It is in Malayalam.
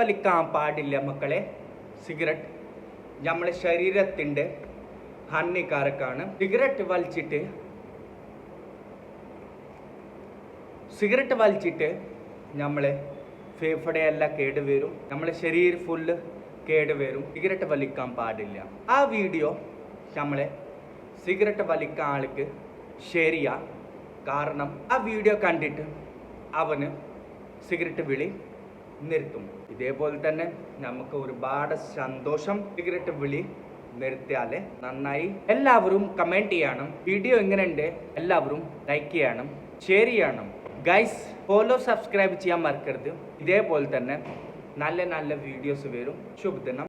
വലിക്കാൻ പാടില്ല മക്കളെ. സിഗരറ്റ് നമ്മളെ ശരീരത്തിൻ്റെ ഹാനികാരക്കാണ്. സിഗരറ്റ് വലിച്ചിട്ട് നമ്മളെ ഫേഫടയെല്ലാം കേടുവരും, നമ്മളെ ശരീരം ഫുള്ള് കേടുവരും. സിഗരറ്റ് വലിക്കാൻ പാടില്ല. ആ വീഡിയോ നമ്മളെ സിഗരറ്റ് വലിക്കാൻ ആൾക്ക് ശരിയാ. കാരണം ആ വീഡിയോ കണ്ടിട്ട് അവന് സിഗരറ്റ് വിളി നിർത്തും. ഇതേപോലെ തന്നെ നമുക്ക് ഒരുപാട് സന്തോഷം. സിഗരറ്റ് വിളി നിർത്തിയാലേ നന്നായി. എല്ലാവരും കമൻറ്റ് ചെയ്യണം. വീഡിയോ എങ്ങനെയുണ്ട് എല്ലാവരും ലൈക്ക് ചെയ്യണം, ഷെയർ ചെയ്യണം. ഗൈസ് ഫോളോ സബ്സ്ക്രൈബ് ചെയ്യാൻ മറക്കരുത്. ഇതേപോലെ തന്നെ നല്ല നല്ല വീഡിയോസ് വരും. ശുഭദിനം.